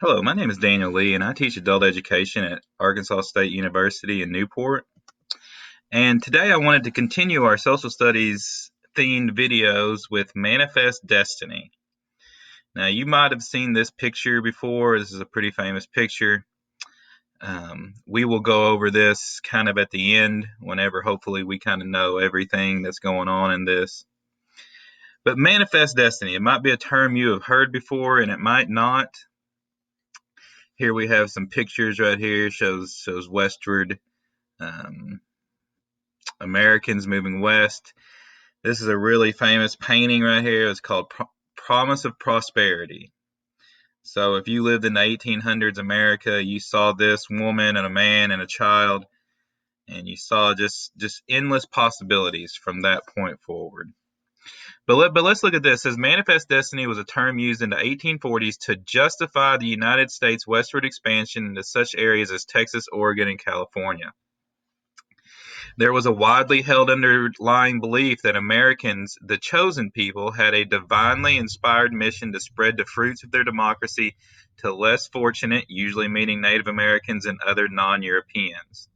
Hello, my name is Daniel Lee, and I teach adult education at Arkansas State University in Newport. And today I wanted to continue our social studies themed videos with Manifest Destiny. Now, you might have seen this picture before. This is a pretty famous picture. We will go over this kind of at the end, whenever hopefully we kind of know everything that's going on in this. But Manifest Destiny, it might be a term you have heard before, and it might not. Here we have some pictures right here, shows westward. Um, Americans moving west. This is a really famous painting right here. It's called Promise of Prosperity. So if you lived in the 1800s America, you saw this woman and a man and a child, and you saw just endless possibilities from that point forward. But let's look at this. It says Manifest Destiny was a term used in the 1840s to justify the United States westward expansion into such areas as Texas, Oregon, and California. There was a widely held underlying belief that Americans, the chosen people, had a divinely inspired mission to spread the fruits of their democracy to less fortunate, usually meaning Native Americans and other non-Europeans.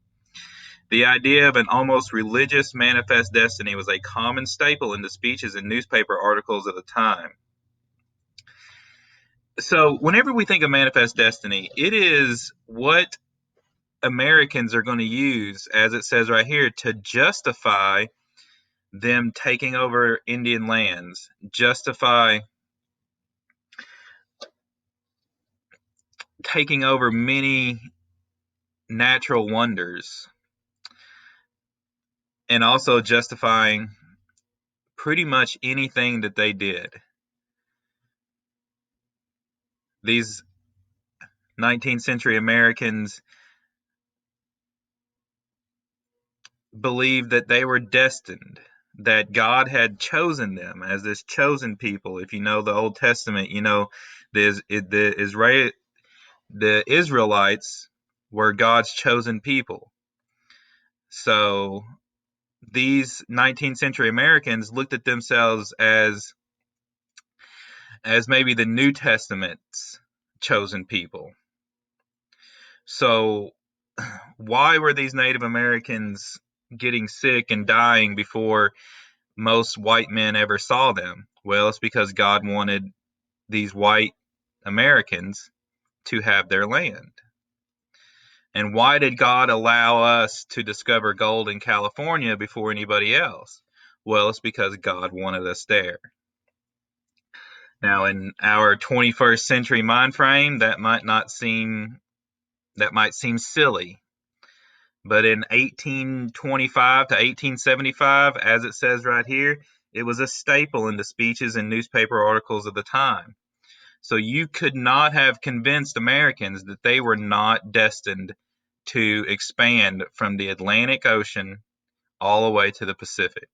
The idea of an almost religious manifest destiny was a common staple in the speeches and newspaper articles of the time. So whenever we think of manifest destiny, it is what Americans are going to use, as it says right here, to justify them taking over Indian lands, justify taking over many natural wonders, and also justifying pretty much anything that they did. These 19th century Americans believed that they were destined, that God had chosen them as this chosen people. If you know the Old Testament, you know the Israelites were God's chosen people. So these 19th century Americans looked at themselves as maybe the New Testament's chosen people. So why were these Native Americans getting sick and dying before most white men ever saw them? Well, it's because God wanted these white Americans to have their land. And why did God allow us to discover gold in California before anybody else? Well, it's because God wanted us there. Now, in our 21st century mind frame, that might seem silly. But in 1825 to 1875, as it says right here, it was a staple in the speeches and newspaper articles of the time. So you could not have convinced Americans that they were not destined to expand from the Atlantic Ocean all the way to the Pacific.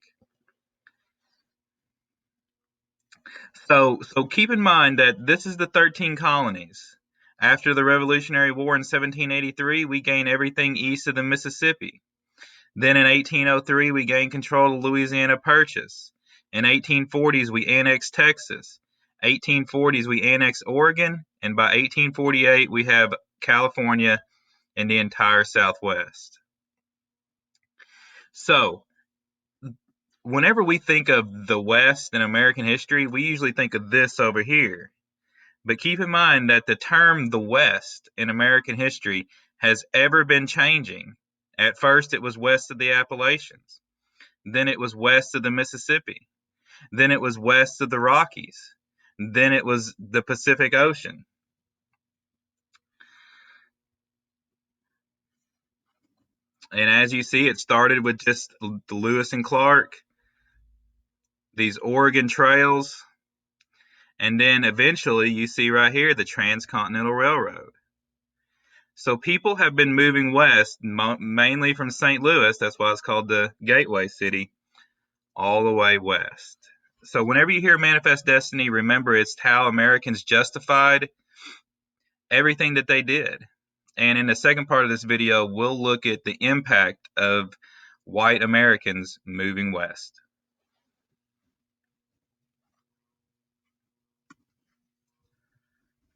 So keep in mind that this is the 13 colonies. After the Revolutionary War in 1783, we gained everything east of the Mississippi. Then in 1803, we gained control of Louisiana Purchase. In 1840s, we annexed Texas. 1840s, we annexed Oregon. And by 1848, we have California and the entire Southwest. So whenever we think of the West in American history, we usually think of this over here. But keep in mind that the term the West in American history has ever been changing. At first, it was west of the Appalachians. Then it was west of the Mississippi. Then it was west of the Rockies. Then it was the Pacific Ocean. And as you see, it started with just the Lewis and Clark, these Oregon trails, and then eventually you see right here the Transcontinental Railroad. So people have been moving west, mainly from St. Louis, that's why it's called the Gateway City, all the way west. So whenever you hear Manifest Destiny, remember it's how Americans justified everything that they did. And in the second part of this video, we'll look at the impact of white Americans moving west.